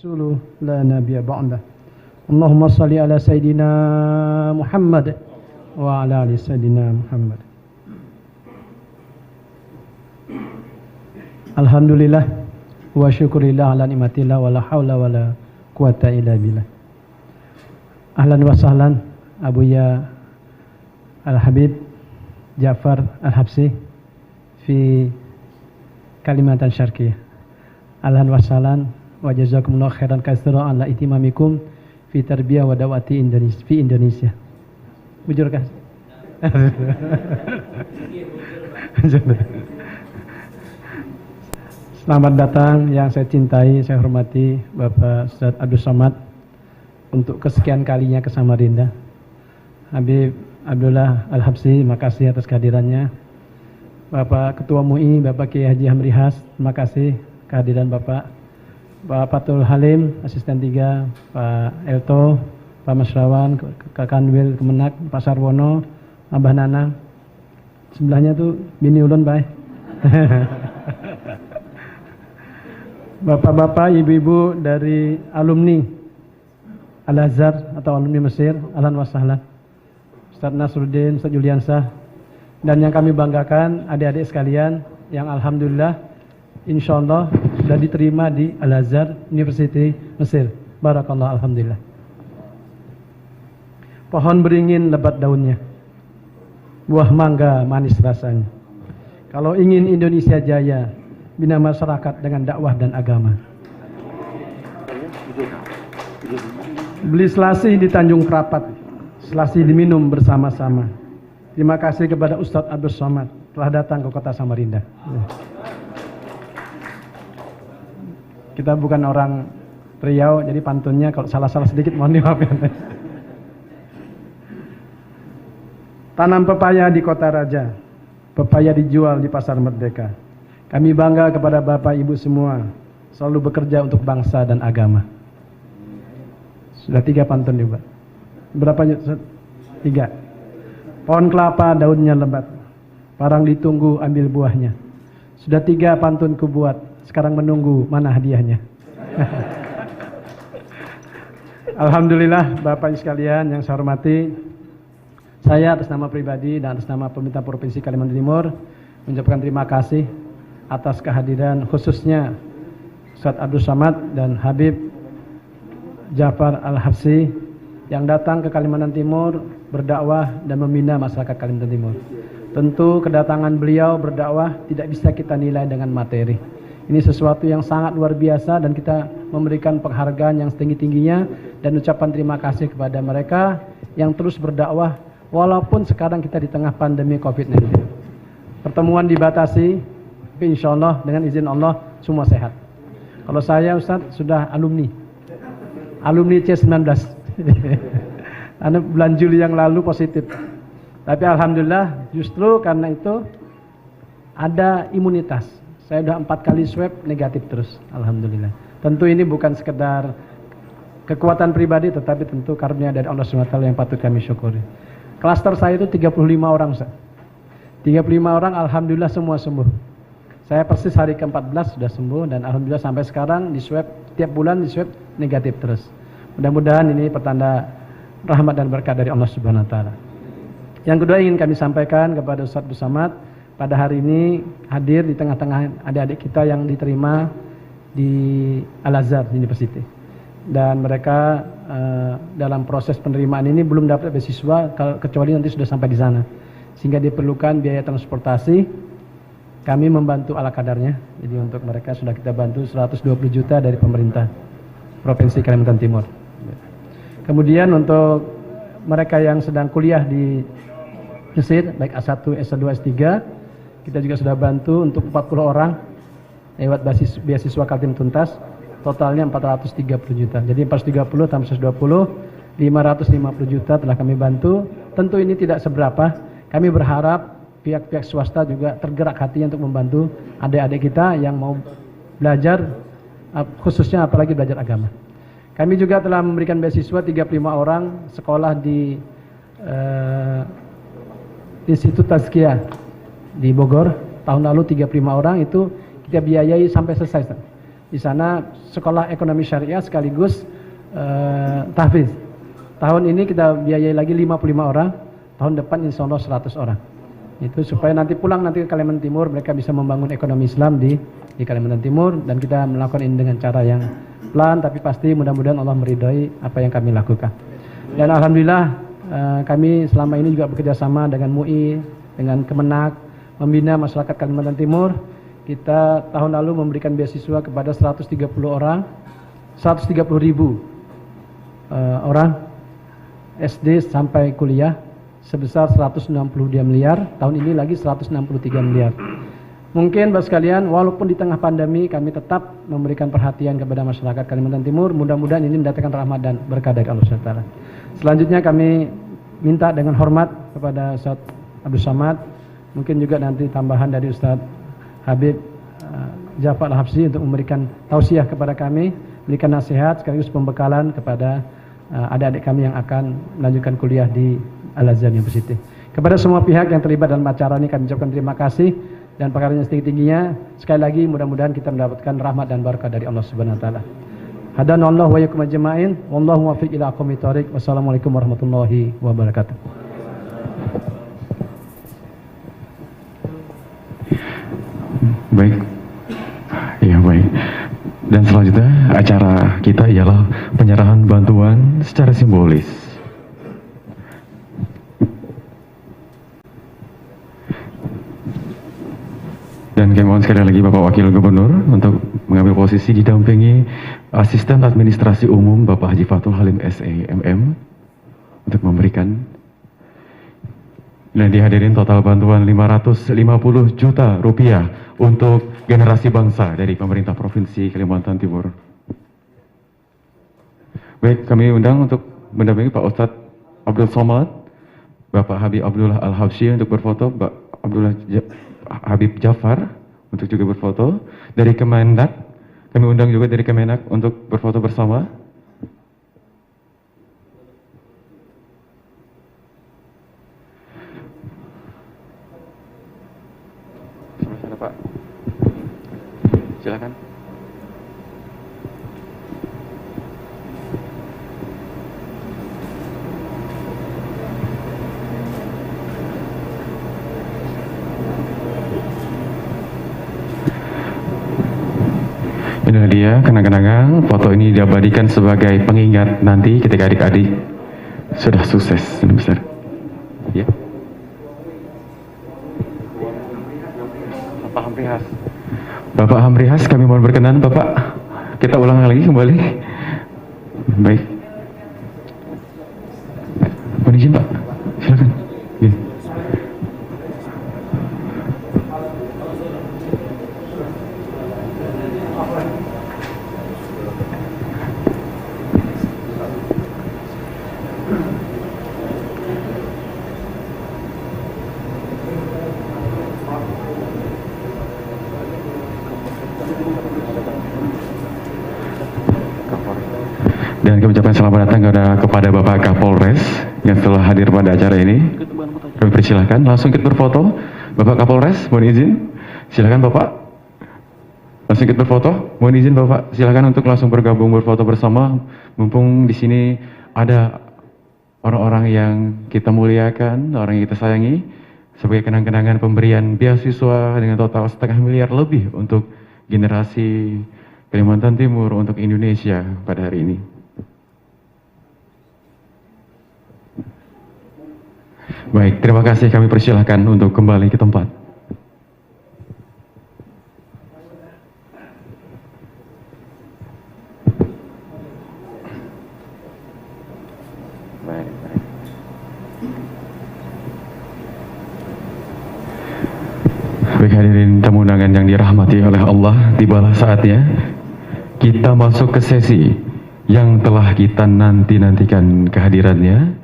rasuluh la nabiyya ba'dah. Allahumma salli ala sayyidina Muhammad wa ala ali sayyidina Muhammad. Alhamdulillah wa syukurillah ala nikmatillah wa la haula wa la quwata illa billah. Ahlan wa sahlan Abuya Al-Habib Ja'far Al-Habsi fi Kalimantan Syarqiyah. Ahlan wa sahlan wa jazakumullah khairan katsiran ala itimamikum fi tarbiyah wa dawati Indonesia fi Indonesia. Bujur kah? Selamat datang yang saya cintai, saya hormati Bapak Ustadz Abdul Somad untuk kesekian kalinya ke Samarinda. Habib Abdullah Al-Habsi, makasih atas kehadirannya. Bapak Ketua MUI, Bapak Kiai Haji Hamrihas, terima kasih kehadiran Bapak. Pak Fatul Halim, Asisten 3, Pak Elto, Pak Masrawan, Kak Kanwil Kemenak, Pak Sarwono, Abah Nana. Sebelahnya tuh Bini Ulun, Pak. Bapak-bapak, ibu-ibu dari alumni Al-Azhar atau alumni Mesir, ahlan wa sahlan. Ustaz Nasruddin, Ustaz Juliansah, dan yang kami banggakan adik-adik sekalian yang alhamdulillah insyaallah sudah diterima di Al-Azhar University Mesir. Barakallah, alhamdulillah. Pohon beringin lebat daunnya, buah mangga manis rasanya. Kalau ingin Indonesia jaya, bina masyarakat dengan dakwah dan agama. Beli selasih di Tanjung Prapat, selasih diminum bersama-sama. Terima kasih kepada Ustadz Abdul Somad telah datang ke kota Samarinda. Kita bukan orang Riau, jadi pantunnya kalau salah-salah sedikit mohon dimaafkan. Tanam pepaya di kota raja, pepaya dijual di pasar Merdeka. Kami bangga kepada Bapak Ibu semua, selalu bekerja untuk bangsa dan agama. Sudah 3 pantun juga. Berapa? 3. Pohon kelapa daunnya lebat, parang ditunggu ambil buahnya. Sudah 3 pantun ku buat, sekarang menunggu mana hadiahnya. Alhamdulillah Bapak sekalian yang saya hormati, saya atas nama pribadi dan atas nama pemerintah Provinsi Kalimantan Timur mengucapkan terima kasih atas kehadiran khususnya Ustadz Abdul Somad dan Habib Ja'far Al-Habsi yang datang ke Kalimantan Timur berdakwah dan membina masyarakat Kalimantan Timur. Tentu kedatangan beliau berdakwah tidak bisa kita nilai dengan materi. Ini sesuatu yang sangat luar biasa dan kita memberikan penghargaan yang setinggi-tingginya dan ucapan terima kasih kepada mereka yang terus berdakwah walaupun sekarang kita di tengah pandemi COVID-19. Pertemuan dibatasi, tapi insya Allah dengan izin Allah semua sehat. Kalau saya Ustadz sudah alumni C19. Karena bulan Juli yang lalu positif. Tapi alhamdulillah justru karena itu ada imunitas. Saya sudah 4 kali swab negatif terus. Alhamdulillah. Tentu ini bukan sekedar kekuatan pribadi, tetapi tentu karunia dari Allah SWT yang patut kami syukuri. Klaster saya itu 35 orang Ustaz. 35 orang alhamdulillah semua sembuh. Saya persis hari ke-14 sudah sembuh dan alhamdulillah sampai sekarang di swab tiap bulan di swab negatif terus. Mudah-mudahan ini pertanda rahmat dan berkah dari Allah Subhanahu wa taala. Yang kedua ingin kami sampaikan kepada Ustadz Abdul Somad pada hari ini hadir di tengah-tengah adik-adik kita yang diterima di Al-Azhar University. Dan mereka dalam proses penerimaan ini belum dapat beasiswa kecuali nanti sudah sampai di sana. Sehingga diperlukan biaya transportasi. Kami membantu ala kadarnya. Jadi untuk mereka sudah kita bantu 120 juta dari pemerintah Provinsi Kalimantan Timur. Kemudian untuk mereka yang sedang kuliah di Mesir, baik A1, S2, S3, kita juga sudah bantu untuk 40 orang lewat beasiswa Kaltim Tuntas, totalnya 430 juta. Jadi 430 tambah 120, 550 juta telah kami bantu. Tentu ini tidak seberapa, kami berharap pihak-pihak swasta juga tergerak hatinya untuk membantu adik-adik kita yang mau belajar, khususnya apalagi belajar agama. Kami juga telah memberikan beasiswa 35 orang sekolah di Institut Tazkiyah di Bogor. Tahun lalu 35 orang itu kita biayai sampai selesai. Di sana sekolah ekonomi syariah sekaligus tahfiz. Tahun ini kita biayai lagi 55 orang, tahun depan insya Allah 100 orang. Itu supaya nanti pulang nanti ke Kalimantan Timur mereka bisa membangun ekonomi Islam di Kalimantan Timur, dan kita melakukan ini dengan cara yang pelan tapi pasti mudah-mudahan Allah meridhoi apa yang kami lakukan. Dan alhamdulillah kami selama ini juga bekerja sama dengan MUI, dengan Kemenak, membina masyarakat Kalimantan Timur. Kita tahun lalu memberikan beasiswa kepada 130 orang, 130.000 orang SD sampai kuliah sebesar 162 miliar. Tahun ini lagi 163 miliar. Mungkin Bapak sekalian, walaupun di tengah pandemi kami tetap memberikan perhatian kepada masyarakat Kalimantan Timur. Mudah-mudahan ini mendatangkan rahmat dan berkah dari Allah SWT. Selanjutnya kami minta dengan hormat kepada Ustaz Abdul Somad, mungkin juga nanti tambahan dari Ustaz Habib Jafar Al-Habsyi untuk memberikan tausiah kepada kami, memberikan nasihat sekaligus pembekalan kepada adik-adik kami yang akan melanjutkan kuliah di Al-Azhar University. Kepada semua pihak yang terlibat dalam acara ini kami ucapkan terima kasih dan perkaranya setinggi-tingginya. Sekali lagi mudah-mudahan kita mendapatkan rahmat dan barakah dari Allah Subhanahu wa taala. Hadanallahu wa iyyakum ajma'in. Wallahu muwaffiq ila aqwamit thoriq. Wassalamualaikum warahmatullahi wabarakatuh. Baik. Ya, baik. Dan selanjutnya acara kita ialah penyerahan bantuan secara simbolis. Dan kami mohon sekali lagi Bapak Wakil Gubernur untuk mengambil posisi didampingi Asisten Administrasi Umum Bapak Haji Fathul Halim SE MM untuk memberikan. Dan dihadirin total bantuan 550 juta rupiah untuk generasi bangsa dari pemerintah Provinsi Kalimantan Timur. Baik, kami undang untuk mendampingi Pak Ustadz Abdul Somad, Bapak Habib Abdullah Al-Habsyi untuk berfoto, Pak Habib Jafar untuk juga berfoto. Dari Kemenak, kami undang juga dari Kemenak untuk berfoto bersama. Pak, silakan. Inilah dia kenang-kenangan. Foto ini diabadikan sebagai pengingat nanti ketika adik-adik sudah sukses. Ini besar. Ya. Bapak Hamrihas. Bapak Hamrihas, kami mohon berkenan, Bapak. Kita ulang lagi kembali. Baik. Mohon izin, Pak. Silakan. Ya. Dan kami ucapkan selamat datang kepada Bapak Kapolres yang telah hadir pada acara ini. Kami persilahkan langsung kita berfoto. Bapak Kapolres, mohon izin. Silakan Bapak. Langsung kita berfoto. Mohon izin Bapak, silakan untuk langsung bergabung berfoto bersama. Mumpung di sini ada orang-orang yang kita muliakan, orang yang kita sayangi, sebagai kenang-kenangan pemberian beasiswa dengan total 1,5 miliar lebih untuk generasi Kalimantan Timur untuk Indonesia pada hari ini. Baik, terima kasih, kami persilahkan untuk kembali ke tempat. Baik hadirin tamu undangan yang dirahmati oleh Allah, tibalah saatnya kita masuk ke sesi yang telah kita nanti-nantikan kehadirannya.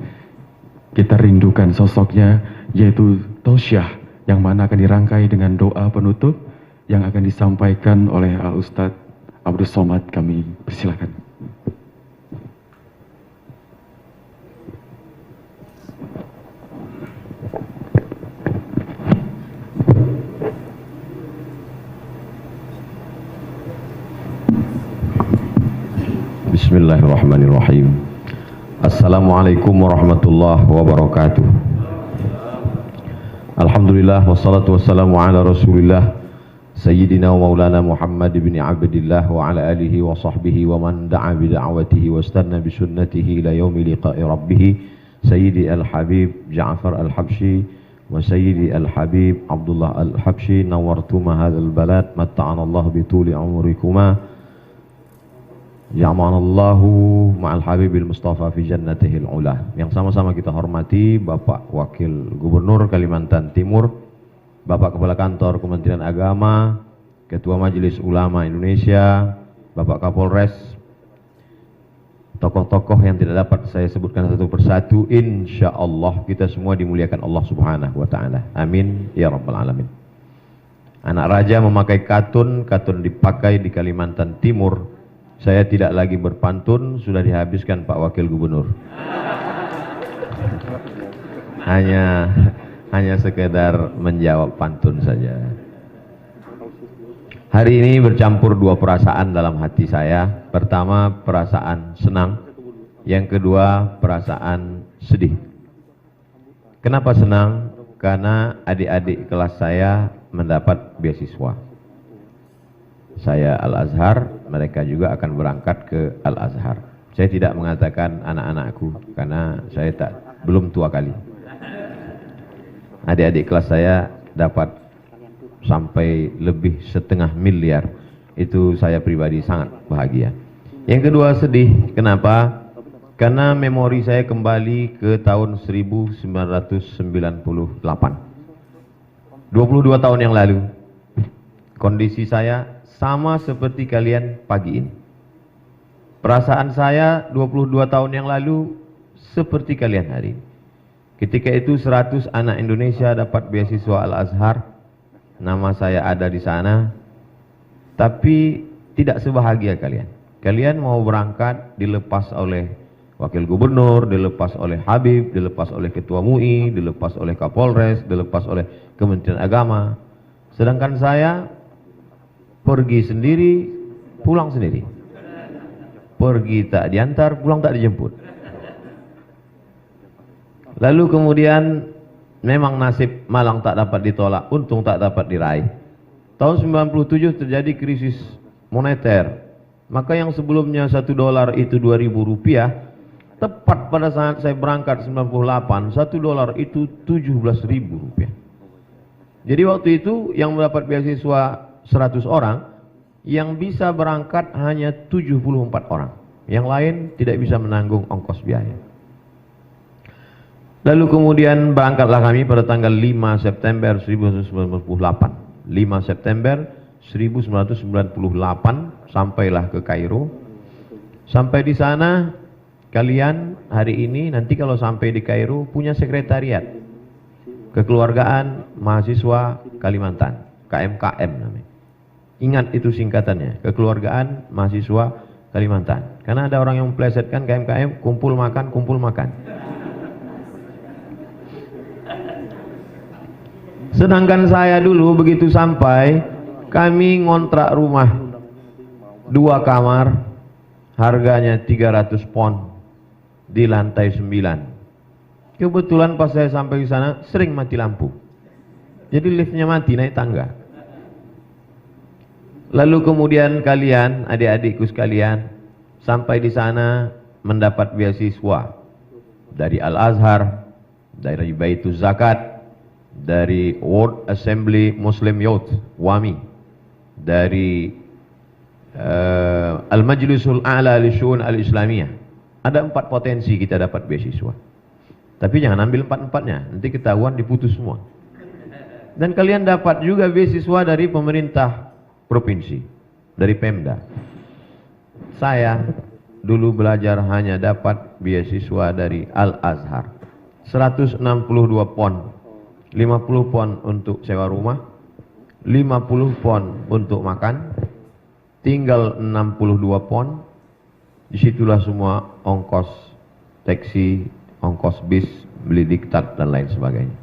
Kita rindukan sosoknya, yaitu tausiah yang mana akan dirangkai dengan doa penutup yang akan disampaikan oleh Al-Ustadz Abdul Somad. Kami persilakan. Bismillahirrahmanirrahim. Assalamualaikum warahmatullahi wabarakatuh. Alhamdulillah wassalatu wassalamu ala Rasulillah Sayyidina wa Maulana Muhammad ibn Abdillah wa ala alihi wa sahbihi wa man da'a bi da'watihi wa istanna bi sunnatihi ila yaumi liqa'i rabbih Sayyidi al-Habib Ja'far al-Habsyi wa Sayyidi al-Habib Abdullah al-Habsyi nawartuma hadzal balad matta'ana Allah bi tuli umurikuma Ya'manallahu ma'al Habibil Mustafa fi jannatihil ula. Yang sama-sama kita hormati Bapak Wakil Gubernur Kalimantan Timur, Bapak Kepala Kantor Kementerian Agama, Ketua Majelis Ulama Indonesia, Bapak Kapolres, tokoh-tokoh yang tidak dapat saya sebutkan satu persatu, insya Allah kita semua dimuliakan Allah Subhanahu wa Ta'ala. Amin ya Rabbal Alamin. Anak raja memakai katun, katun dipakai di Kalimantan Timur. Saya tidak lagi berpantun, sudah dihabiskan Pak Wakil Gubernur. Hanya sekedar menjawab pantun saja. Hari ini bercampur dua perasaan dalam hati saya. Pertama perasaan senang, yang kedua perasaan sedih. Kenapa senang? Karena adik-adik kelas saya mendapat beasiswa. Saya Al-Azhar, mereka juga akan berangkat ke Al-Azhar. Saya tidak mengatakan anak-anakku karena saya belum tua kali. Adik-adik kelas saya dapat sampai lebih 1,5 miliar. Itu saya pribadi sangat bahagia. Yang kedua sedih, kenapa? Karena memori saya kembali ke tahun 1998. 22 tahun yang lalu. Kondisi saya sama seperti kalian pagi ini. Perasaan saya 22 tahun yang lalu seperti kalian hari ini. Ketika itu 100 anak Indonesia dapat beasiswa Al-Azhar. Nama saya ada di sana. Tapi tidak sebahagia kalian. Kalian mau berangkat dilepas oleh Wakil Gubernur, dilepas oleh Habib, dilepas oleh Ketua MUI, dilepas oleh Kapolres, dilepas oleh Kementerian Agama. Sedangkan saya pergi sendiri, pulang sendiri. Pergi tak diantar, pulang tak dijemput. Lalu kemudian memang nasib malang tak dapat ditolak, untung tak dapat diraih. Tahun 97 terjadi krisis moneter. Maka yang sebelumnya $1 itu Rp2.000, tepat pada saat saya berangkat 98, $1 itu Rp17.000. Jadi waktu itu yang mendapat beasiswa 100 orang, yang bisa berangkat hanya 74 orang. Yang lain tidak bisa menanggung ongkos biaya. Lalu kemudian berangkatlah kami pada tanggal 5 September 1998. 5 September 1998 sampailah ke Kairo. Sampai di sana kalian hari ini nanti kalau sampai di Kairo punya sekretariat Kekeluargaan Mahasiswa Kalimantan, KMKM namanya. Ingat itu singkatannya, Kekeluargaan Mahasiswa Kalimantan. Karena ada orang yang memplesetkan KMKM, kumpul makan, kumpul makan. Sedangkan saya dulu begitu sampai, kami ngontrak rumah 2 kamar, harganya 300 pon di lantai 9. Kebetulan pas saya sampai di sana sering mati lampu. Jadi liftnya mati, naik tangga. Lalu kemudian kalian, adik-adikku sekalian, sampai di sana mendapat beasiswa dari Al-Azhar, dari Baitul Zakat, dari World Assembly Muslim Youth, WAMI, dari Al-Majlisul A'la li Syu'un Al-Islamiyah. Ada 4 potensi kita dapat beasiswa. Tapi jangan ambil 4-4-nya, nanti ketahuan diputus semua. Dan kalian dapat juga beasiswa dari pemerintah provinsi, dari Pemda. Saya dulu belajar hanya dapat beasiswa dari Al-Azhar. 162 pon, 50 pon untuk sewa rumah, 50 pon untuk makan, tinggal 62 pon. Disitulah semua ongkos taksi, ongkos bis, beli diktat dan lain sebagainya.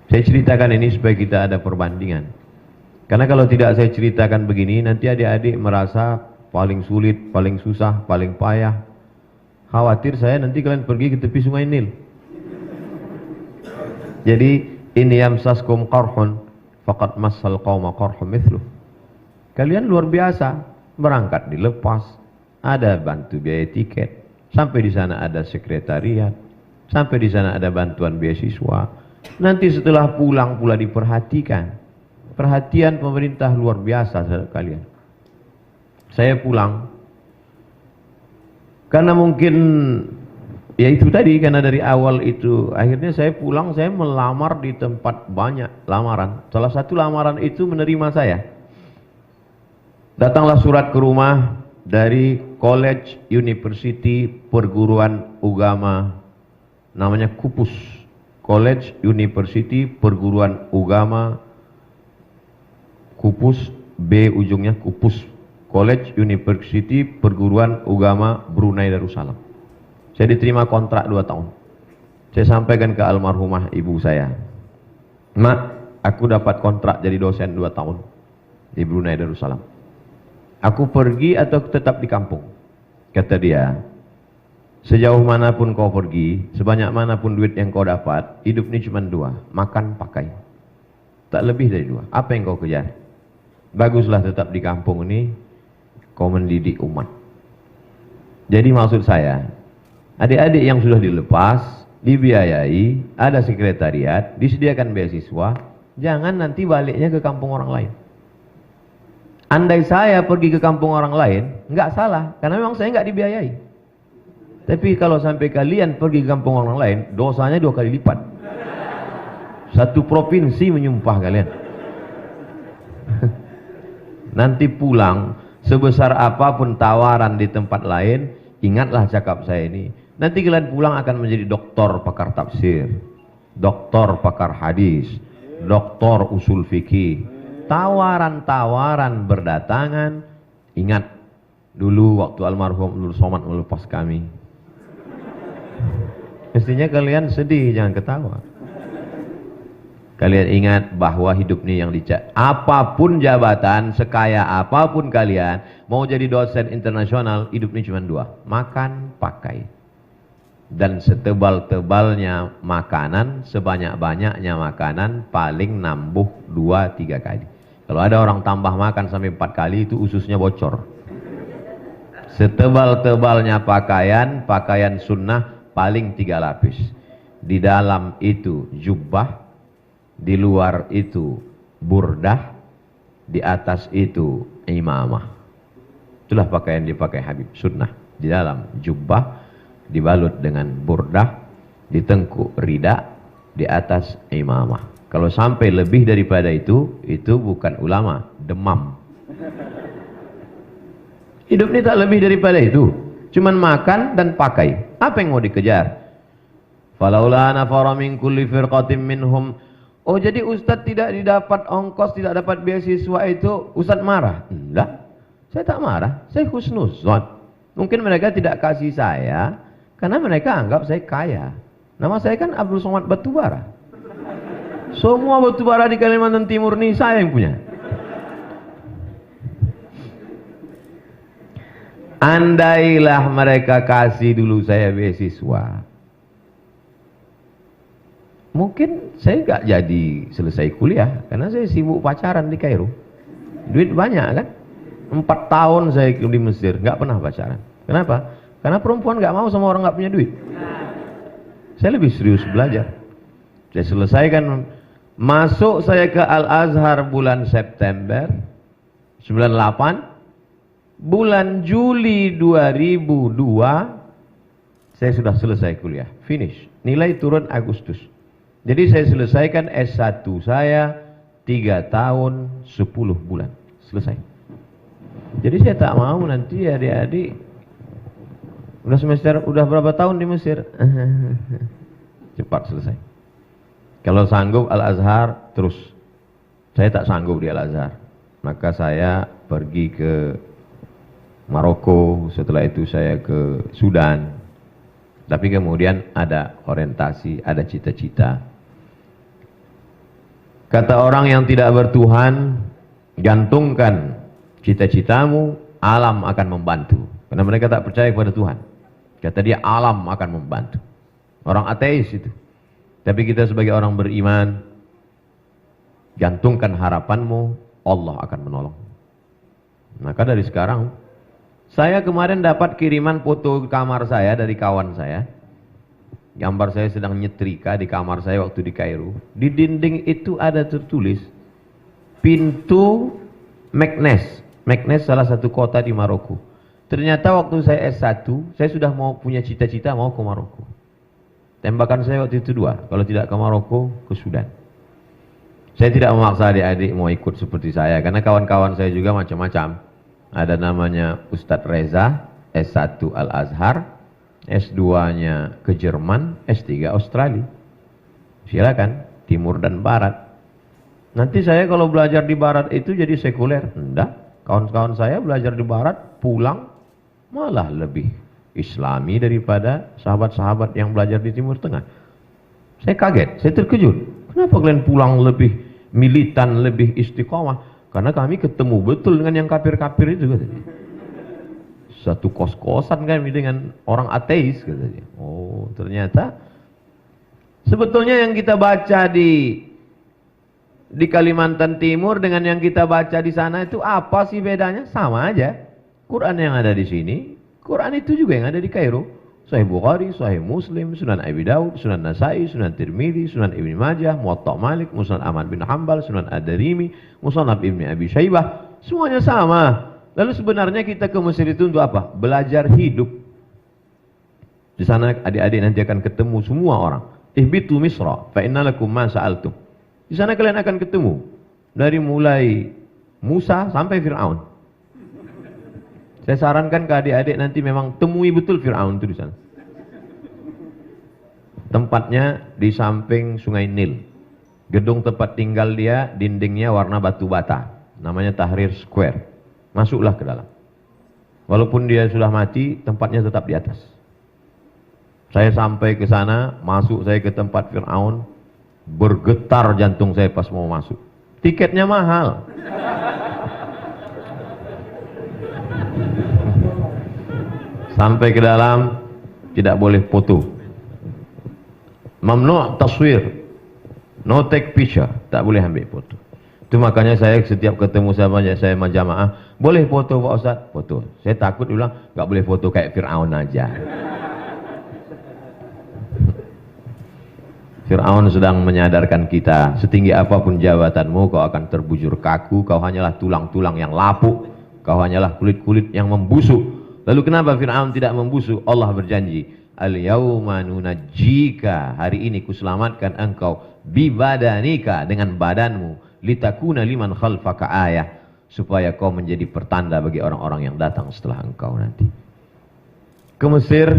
Saya ceritakan ini supaya kita ada perbandingan. Karena kalau tidak saya ceritakan begini, nanti adik-adik merasa paling sulit, paling susah, paling payah. Khawatir saya nanti kalian pergi ke tepi sungai Nil. Jadi ini yamsaskum qarhun faqad massal qauma qarhum mithluh. Kalian luar biasa, berangkat dilepas, ada bantu biaya tiket, sampai di sana ada sekretariat, sampai di sana ada bantuan beasiswa. Nanti setelah pulang pula diperhatikan. Perhatian pemerintah luar biasa terhadap kalian. Saya pulang karena mungkin ya itu tadi, karena dari awal itu akhirnya saya pulang, saya melamar di tempat banyak lamaran. Salah satu lamaran itu menerima saya. Datanglah surat ke rumah dari College University Perguruan Agama, namanya KUPUS, College University Perguruan Agama KUPUS, B ujungnya KUPUS, College University Perguruan Agama Brunei Darussalam. Saya diterima kontrak 2 tahun. Saya sampaikan ke almarhumah ibu saya, "Mak, aku dapat kontrak jadi dosen 2 tahun di Brunei Darussalam. Aku pergi atau tetap di kampung?" Kata dia, "Sejauh manapun kau pergi, sebanyak manapun duit yang kau dapat, hidup ini cuma 2, makan pakai. Tak lebih dari 2. Apa yang kau kejar? Baguslah tetap di kampung ini, kau mendidik umat." Jadi maksud saya, adik-adik yang sudah dilepas, dibiayai, ada sekretariat, disediakan beasiswa, jangan nanti baliknya ke kampung orang lain. Andai saya pergi ke kampung orang lain, nggak salah, karena memang saya nggak dibiayai. Tapi kalau sampai kalian pergi ke kampung orang lain, dosanya 2 kali lipat. Satu provinsi menyumpah kalian. Nanti pulang, sebesar apapun tawaran di tempat lain, ingatlah cakap saya ini. Nanti kalian pulang akan menjadi doktor pakar tafsir, doktor pakar hadis, doktor usul fikih. Tawaran-tawaran berdatangan. Ingat, dulu waktu almarhum Abdul Somad melepas kami. Mestinya kalian sedih, jangan ketawa. Kalian ingat bahwa hidup ini yang dicari. Apapun jabatan, sekaya apapun kalian, mau jadi dosen internasional, hidup ini cuma 2. Makan, pakai. Dan setebal-tebalnya makanan, sebanyak-banyaknya makanan, paling nambuh 2-3 kali. Kalau ada orang tambah makan sampai 4 kali, itu ususnya bocor. Setebal-tebalnya pakaian, pakaian sunnah, paling 3 lapis. Di dalam itu jubbah, di luar itu burdah, di atas itu imamah. Itulah pakaian dipakai Habib, sunnah. Di dalam jubbah, dibalut dengan burdah, di tengkuk rida, di atas imamah. Kalau sampai lebih daripada itu bukan ulama, demam. Hidup ini tak lebih daripada itu, cuman makan dan pakai. Apa yang mau dikejar? Falaula nafara min kulli firqatin minhum. Oh, jadi Ustadz tidak didapat ongkos, tidak dapat beasiswa itu Ustadz marah? Enggak, saya tak marah, saya husnuzon. Mungkin mereka tidak kasih saya karena mereka anggap saya kaya. Nama saya kan Abdul Somad Batubara. Semua batubara di Kalimantan Timur ini saya yang punya. Andailah mereka kasih dulu saya beasiswa, mungkin saya nggak jadi selesai kuliah, karena saya sibuk pacaran di Kairo. Duit banyak kan? 4 tahun saya di Mesir, nggak pernah pacaran. Kenapa? Karena perempuan nggak mau sama orang nggak punya duit. Saya lebih serius belajar. Saya selesaikan, masuk saya ke Al-Azhar bulan September 98. Bulan Juli 2002 saya sudah selesai kuliah, finish. Nilai turun Agustus. Jadi saya selesaikan S1 saya 3 tahun 10 bulan selesai. Jadi saya tak mau nanti adik-adik udah semester, udah berapa tahun di Mesir, cepat selesai. Kalau sanggup Al-Azhar terus. Saya tak sanggup di Al-Azhar, maka saya pergi ke Maroko, setelah itu saya ke Sudan. Tapi kemudian ada orientasi, ada cita-cita. Kata orang yang tidak bertuhan, gantungkan cita-citamu, alam akan membantu. Karena mereka tak percaya kepada Tuhan. Kata dia alam akan membantu. Orang ateis itu. Tapi kita sebagai orang beriman, gantungkan harapanmu, Allah akan menolong. Maka dari sekarang, saya kemarin dapat kiriman foto kamar saya dari kawan saya. Gambar saya sedang nyetrika di kamar saya waktu di Kairo. Di dinding itu ada tertulis pintu Meknes. Meknes salah satu kota di Maroko. Ternyata waktu saya S1, saya sudah mau punya cita-cita mau ke Maroko. Tembakan saya waktu itu 2, kalau tidak ke Maroko, ke Sudan. Saya tidak memaksa adik-adik mau ikut seperti saya, karena kawan-kawan saya juga macam-macam. Ada namanya Ustadz Reza, S1 Al-Azhar, S2-nya ke Jerman, S3 Australia. Silakan, Timur dan Barat. Nanti saya kalau belajar di Barat itu jadi sekuler. Enggak, kawan-kawan saya belajar di Barat, pulang malah lebih Islami daripada sahabat-sahabat yang belajar di Timur Tengah. Saya kaget, saya terkejut. Kenapa kalian pulang lebih militan, lebih istiqomah? Karena kami ketemu betul dengan yang kafir-kafir itu katanya. Satu kos-kosan kami dengan orang ateis katanya. Oh, ternyata sebetulnya yang kita baca di Kalimantan Timur dengan yang kita baca di sana itu apa sih bedanya? Sama aja. Quran yang ada di sini, Quran itu juga yang ada di Kairo. Sahih Bukhari, Sahih Muslim, Sunan Abi Daud, Sunan Nasai, Sunan Tirmidzi, Sunan Ibnu Majah, Muwatta Malik, Musnad Ahmad bin Hanbal, Sunan Ad-Darimi, Musnad Ibnu Abi Syaibah, semuanya sama. Lalu sebenarnya kita ke Mesir itu untuk apa? Belajar hidup. Di sana adik-adik nanti akan ketemu semua orang. Ihbitu Misra, fa inna lakum ma sa'altum. Di sana kalian akan ketemu dari mulai Musa sampai Fir'aun. Saya sarankan ke adik-adik nanti memang temui betul Fir'aun itu di sana. Tempatnya di samping Sungai Nil. Gedung tempat tinggal dia, dindingnya warna batu bata. Namanya Tahrir Square. Masuklah ke dalam. Walaupun dia sudah mati, tempatnya tetap di atas. Saya sampai ke sana, masuk saya ke tempat Fir'aun, bergetar jantung saya pas mau masuk. Tiketnya mahal. Sampai ke dalam, tidak boleh foto. Mamnu' taswir. No take picture. Tak boleh ambil foto. Itu makanya saya setiap ketemu saya jamaah, boleh foto Pak Ustaz? Foto. Saya takut bilang, nggak boleh foto kayak Fir'aun aja. Fir'aun sedang menyadarkan kita, setinggi apapun jabatanmu, kau akan terbujur kaku, kau hanyalah tulang-tulang yang lapuk, kau hanyalah kulit-kulit yang membusuk. Lalu kenapa Fir'aun tidak membusuk? Allah berjanji, al-yawma nunajjika, hari ini kuselamatkan engkau, bibadanika, dengan badanmu, litakuna liman khalfaka ayah, supaya kau menjadi pertanda bagi orang-orang yang datang setelah engkau nanti. Ke Mesir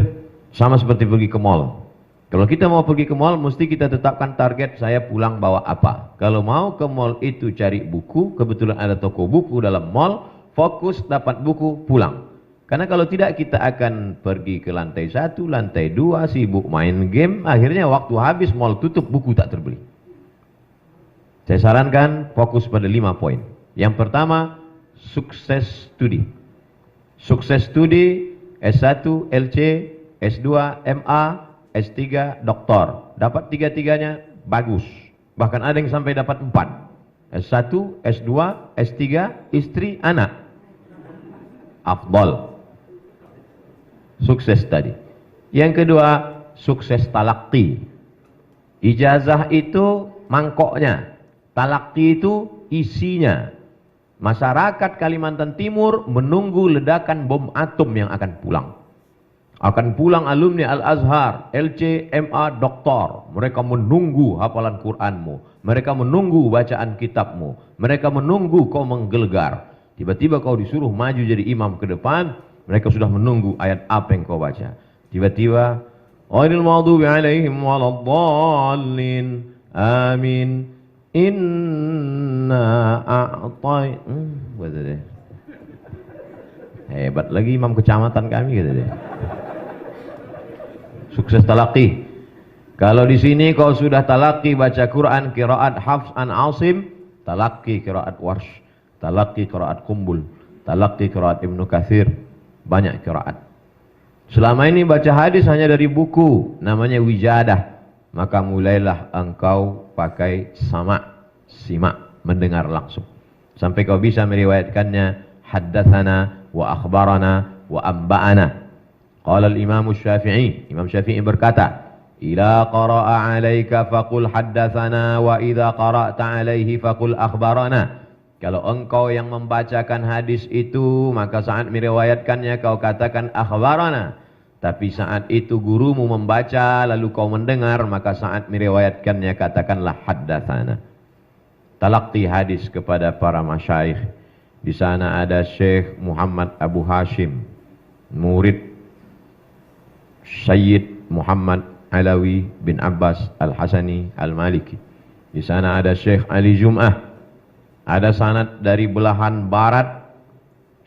sama seperti pergi ke mall. Kalau kita mau pergi ke mall, mesti kita tetapkan target, saya pulang bawa apa. Kalau mau ke mall itu cari buku, kebetulan ada toko buku dalam mall, fokus dapat buku, pulang. Karena kalau tidak kita akan pergi ke lantai 1, lantai 2, sibuk main game, akhirnya waktu habis mall tutup, buku tak terbeli. Saya sarankan fokus pada 5 poin. Yang pertama, sukses studi. Sukses studi, S1, LC, S2, MA, S3, doktor. Dapat 3-3-nya, bagus. Bahkan ada yang sampai dapat 4. S1, S2, S3, istri, anak. Afdal. Sukses tadi. Yang kedua, sukses talaqi. Ijazah itu mangkoknya. Talaqi itu isinya. Masyarakat Kalimantan Timur menunggu ledakan bom atom yang akan pulang. Akan pulang alumni Al-Azhar, LC, MA, doktor. Mereka menunggu hafalan Qur'anmu. Mereka menunggu bacaan kitabmu. Mereka menunggu kau menggelegar. Tiba-tiba kau disuruh maju jadi imam ke depan. Mereka sudah menunggu ayat apa yang kau baca. Tiba-tiba, ghairil maghdubi alaihim waladdallin. Amin. Inna a'tai. Kata dia. Hebat lagi imam kecamatan kami, kata dia. Sukses talaqi. Kalau di sini kau sudah talaqi baca Quran, qiraat Hafs an Asim, talaqi qiraat Warsh, talaqi qiraat Qumbul, talaqi qiraat Ibnu Katsir, banyak qiraat. Selama ini baca hadis hanya dari buku, namanya wijadah. Maka mulailah engkau pakai simak, mendengar langsung. Sampai kau bisa meriwayatkannya, haddatsana wa akhbarana wa amba'ana. Qala al-Imam Syafi'i, Imam Syafi'i berkata, "Ila qara'a 'alaika faqul haddatsana wa idza qara'ta 'alaihi faqul akhbarana." Kalau engkau yang membacakan hadis itu, maka saat meriwayatkannya kau katakan akhbarana. Tapi saat itu gurumu membaca lalu kau mendengar, maka saat meriwayatkannya katakanlah haddatsana. Talaqi hadis kepada para masyayikh. Di sana ada Syekh Muhammad Abu Hashim, murid Sayyid Muhammad Alawi bin Abbas Al-Hasani Al-Maliki. Di sana ada Syekh Ali Jum'ah. Ada sanad dari belahan barat,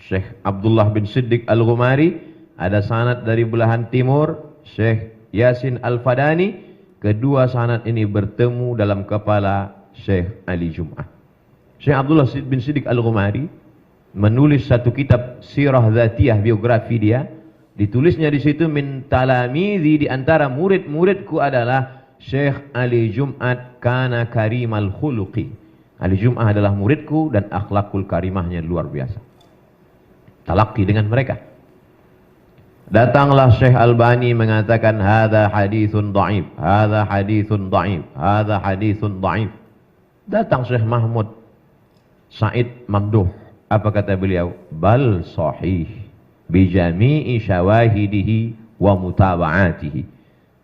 Syekh Abdullah bin Siddiq Al-Ghumari. Ada sanad dari belahan timur, Syekh Yasin Al-Fadani. Kedua sanad ini bertemu dalam kepala Syekh Ali Jum'ah. Syekh Abdullah bin Siddiq Al-Ghumari menulis satu kitab sirah dzatiyah, biografi dia. Ditulisnya di situ, min talamidhi, di antara murid-muridku adalah Syekh Ali Jum'at kana karimal khuluqi. Ali Jum'ah adalah muridku dan akhlakul karimahnya luar biasa. Talaqi dengan mereka. Datanglah Syekh Albani mengatakan hadza haditsun dhaif, hadza haditsun dhaif, hadza haditsun dhaif. Datang Syekh Mahmud Said Mamduh, apa kata beliau? Bal sahih bi jami'i syawahidihi wa mutaba'atihi.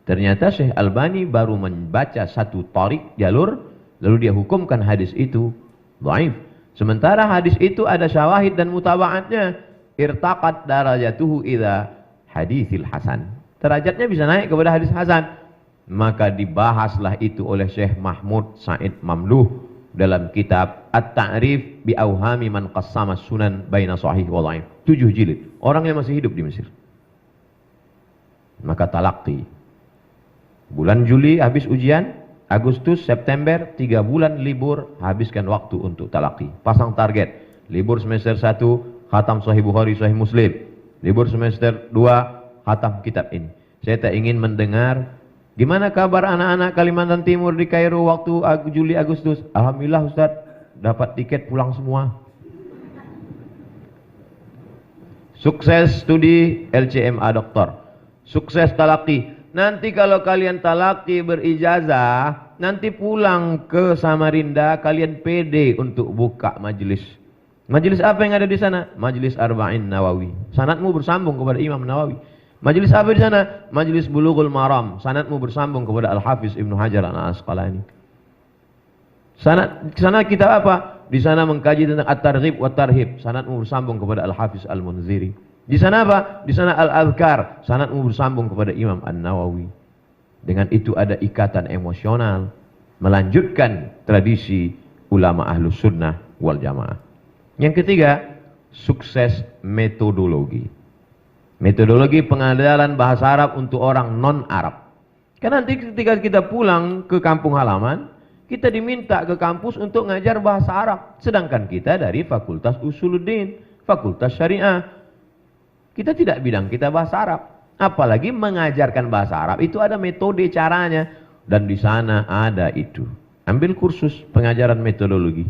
Ternyata Syekh Albani baru membaca satu tarik jalur lalu dia hukumkan hadis itu dhaif. Sementara hadis itu ada syawahid dan mutaba'atnya. Irtaqat darajatuhu idza haditsil hasan. Derajatnya bisa naik kepada hadis hasan. Maka dibahaslah itu oleh Syekh Mahmud Said Mamduh dalam kitab At-Ta'rif bi Awhami man qassama sunan baina sahih wa dhaif. 7 jilid. Orang yang masih hidup di Mesir. Maka talaqi. Bulan Juli habis ujian, Agustus, September, 3 bulan libur, habiskan waktu untuk talaqi. Pasang target. Libur semester 1, khatam Sahih Bukhari, Sahih Muslim. Libur semester 2, khatam kitab ini. Saya tak ingin mendengar gimana kabar anak-anak Kalimantan Timur di Kairo waktu Juli Agustus. Alhamdulillah Ustaz, dapat tiket pulang semua. Sukses studi LCMA doktor. Sukses talaqi. Nanti kalau kalian talaqi berijazah, nanti pulang ke Samarinda kalian pede untuk buka majelis. Majelis apa yang ada di sana? Majelis Arba'in Nawawi. Sanadmu bersambung kepada Imam Nawawi. Majelis apa di sana? Majelis Bulughul Maram. Sanadmu bersambung kepada Al-Hafiz Ibnu Hajar Al-Asqalani. Sana kitab apa? Di sana mengkaji tentang At-Targhib wa Tarhib. Sanadmu bersambung kepada Al-Hafiz Al-Munziri. Di sana apa? Di sana Al-Adhkar. Sanadmu bersambung kepada Imam An-Nawawi. Dengan itu ada ikatan emosional. Melanjutkan tradisi ulama Ahlus Sunnah wal Jamaah. Yang ketiga, sukses metodologi. Metodologi pengajaran bahasa Arab untuk orang non-Arab. Karena nanti ketika kita pulang ke kampung halaman, kita diminta ke kampus untuk ngajar bahasa Arab. Sedangkan kita dari Fakultas Usuluddin, Fakultas Syariah. Kita tidak bidang kita bahasa Arab. Apalagi mengajarkan bahasa Arab, itu ada metode caranya. Dan di sana ada itu. Ambil kursus pengajaran metodologi.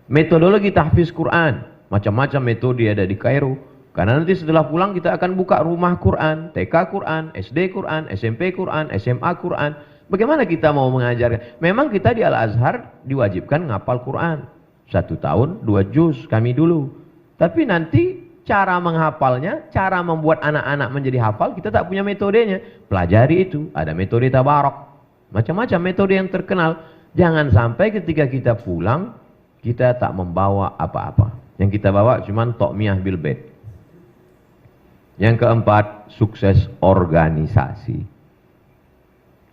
Metodologi tahfiz Quran, macam-macam metode ada di Kairo. Karena nanti setelah pulang kita akan buka rumah Quran, TK Quran, SD Quran, SMP Quran, SMA Quran. Bagaimana kita mau mengajarkan? Memang kita di Al-Azhar diwajibkan ngapal Quran. 1 tahun 2 juz kami dulu. Tapi nanti cara menghafalnya, cara membuat anak-anak menjadi hafal, kita tak punya metodenya. Pelajari itu, ada metode tabarok. Macam-macam metode yang terkenal. Jangan sampai ketika kita pulang, kita tak membawa apa-apa. Yang kita bawa cuma tokmiyah bil bait. Yang keempat, sukses organisasi.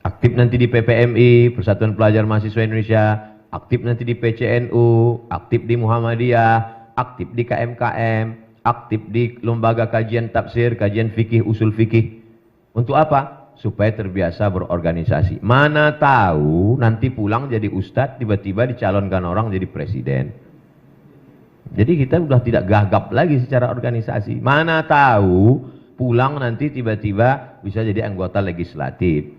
Aktif nanti di PPMI, Persatuan Pelajar Mahasiswa Indonesia. Aktif nanti di PCNU, aktif di Muhammadiyah, aktif di KMKM, aktif di lembaga kajian tafsir, kajian fikih, usul fikih. Untuk apa? Supaya terbiasa berorganisasi. Mana tahu nanti pulang jadi ustadz, tiba-tiba dicalonkan orang jadi presiden. Jadi kita sudah tidak gagap lagi secara organisasi. Mana tahu pulang nanti tiba-tiba bisa jadi anggota legislatif.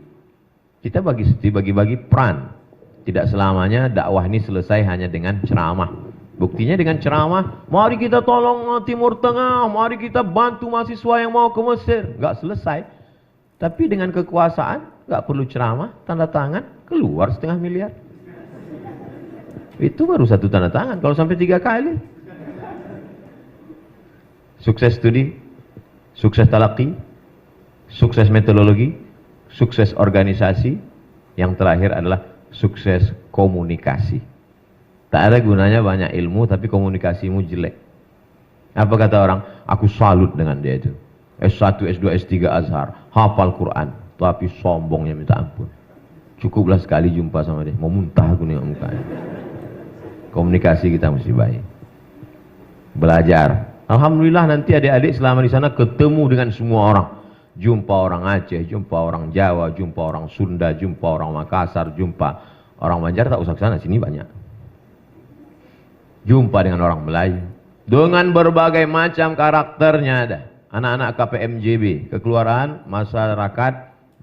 Kita bagi-bagi peran. Tidak selamanya dakwah ini selesai hanya dengan ceramah. Buktinya dengan ceramah, mari kita tolong Timur Tengah, mari kita bantu mahasiswa yang mau ke Mesir. Enggak selesai. Tapi dengan kekuasaan, enggak perlu ceramah, tanda tangan, keluar 500 miliar. Itu baru satu tanda tangan, kalau sampai 3 kali. Sukses studi, sukses talaqi, sukses metodologi, sukses organisasi, yang terakhir adalah sukses komunikasi. Tak ada gunanya banyak ilmu tapi komunikasimu jelek. Apa kata orang? Aku salut dengan dia itu. S1, S2, S3 Azhar, hafal Quran, tapi sombongnya minta ampun. Cukuplah sekali jumpa sama dia, mau muntah aku nih mukanya. Komunikasi kita mesti baik. Belajar. Alhamdulillah nanti adik-adik selama di sana ketemu dengan semua orang. Jumpa orang Aceh, jumpa orang Jawa, jumpa orang Sunda, jumpa orang Makassar, jumpa orang Banjar, tak usah ke sana, sini banyak. Jumpa dengan orang Melayu. Dengan berbagai macam karakternya ada. Anak-anak KPMJB, Kekeluargaan Masyarakat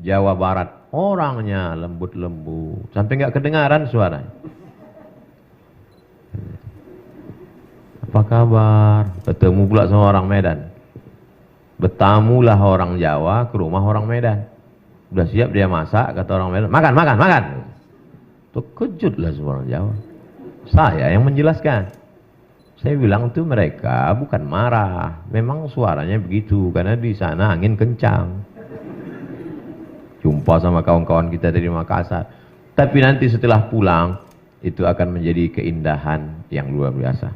Jawa Barat. Orangnya lembut-lembut, sampai nggak kedengaran suaranya. Apa kabar? Ketemu pula sama orang Medan. Bertamulah orang Jawa ke rumah orang Medan. Udah siap dia masak, kata orang Medan, makan, makan, makan. Terkejutlah semua orang Jawa. Saya yang menjelaskan. Saya bilang tuh mereka bukan marah, memang suaranya begitu karena di sana angin kencang. Jumpa sama kawan-kawan kita dari Makassar. Tapi nanti setelah pulang itu akan menjadi keindahan yang luar biasa.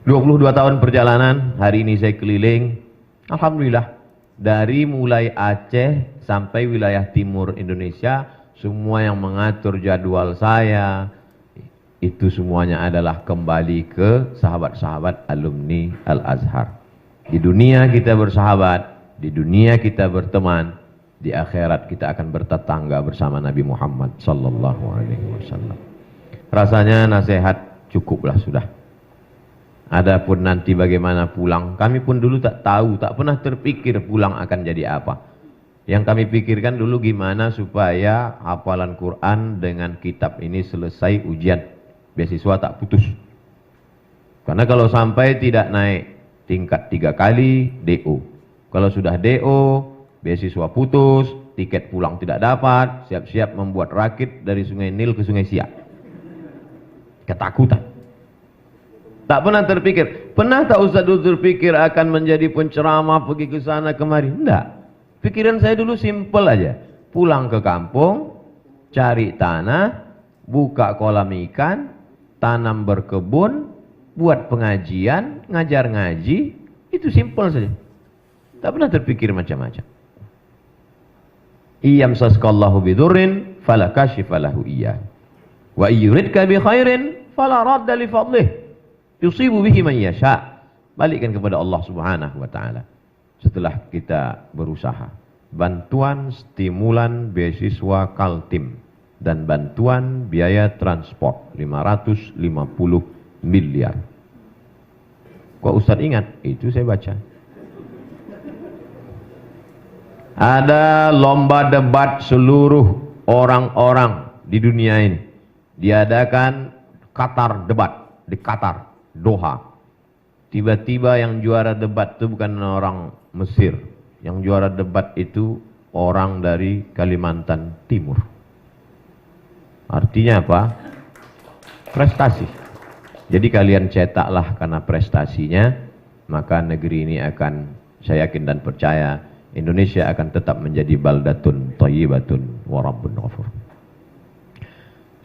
22 tahun perjalanan, hari ini saya keliling, alhamdulillah, dari mulai Aceh sampai wilayah timur Indonesia, semua yang mengatur jadwal saya, itu semuanya adalah kembali ke sahabat-sahabat alumni Al-Azhar. Di dunia kita bersahabat, di dunia kita berteman, di akhirat kita akan bertetangga bersama Nabi Muhammad sallallahu alaihi wasallam. Rasanya nasihat cukuplah sudah. Adapun nanti bagaimana pulang, kami pun dulu tak tahu, tak pernah terpikir pulang akan jadi apa. Yang kami pikirkan dulu gimana supaya hafalan Quran dengan kitab ini selesai ujian, beasiswa tak putus. Karena kalau sampai tidak naik tingkat 3 kali, DO. Kalau sudah DO, beasiswa putus, tiket pulang tidak dapat, siap-siap membuat rakit dari Sungai Nil ke Sungai Siak. Ketakutan. Tak pernah terpikir. Pernah tak Ustaz dulu terpikir akan menjadi penceramah, pergi ke sana kemari? Enggak. Pikiran saya dulu simpel aja. Pulang ke kampung, cari tanah, buka kolam ikan, tanam berkebun, buat pengajian, ngajar ngaji, itu simpel saja. Tak pernah terpikir macam-macam. Iyam saskallahu bidurrin fala kashifa lahu iyyah. Wa yuridka bi khairin fala radda li fadlih. Yusibu bihi man yasha. Balikkan kepada Allah Subhanahu wa taala. Setelah kita berusaha, bantuan stimulan beasiswa Kaltim dan bantuan biaya transport 550 miliar. Kok Ustaz ingat? Itu saya baca. Ada lomba debat seluruh orang-orang di dunia ini. Diadakan Qatar debat di Qatar, Doha. Tiba-tiba yang juara debat itu bukan orang Mesir. Yang juara debat itu orang dari Kalimantan Timur. Artinya apa? Prestasi. Jadi kalian cetaklah karena prestasinya, maka negeri ini akan, saya yakin dan percaya, Indonesia akan tetap menjadi baldatun thayyibatun wa rabbun ghafur.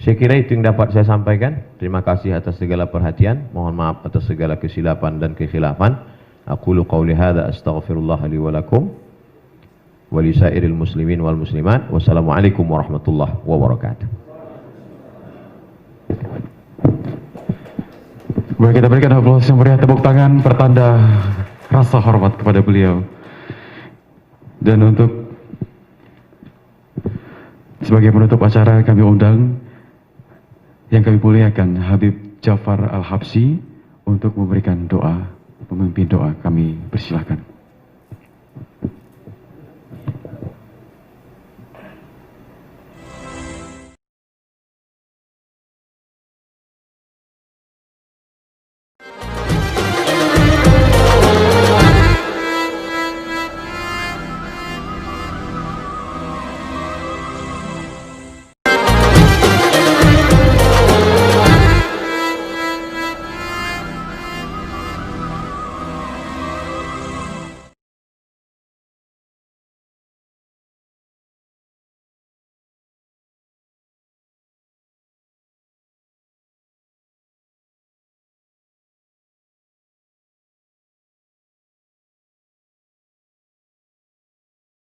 Saya kira itu yang dapat saya sampaikan. Terima kasih atas segala perhatian. Mohon maaf atas segala kesilapan dan kekhilafan. Aqulu qawli hadza astaghfirullah li wa lakum wa li sairil muslimin wal muslimat. Wassalamualaikum warahmatullahi wabarakatuh. Baik, kita berikan aplaus yang meriah, tepuk tangan pertanda rasa hormat kepada beliau. Dan untuk sebagai penutup acara kami undang yang kami muliakan Habib Jafar Al-Habsyi untuk memberikan doa, pemimpin doa kami persilahkan.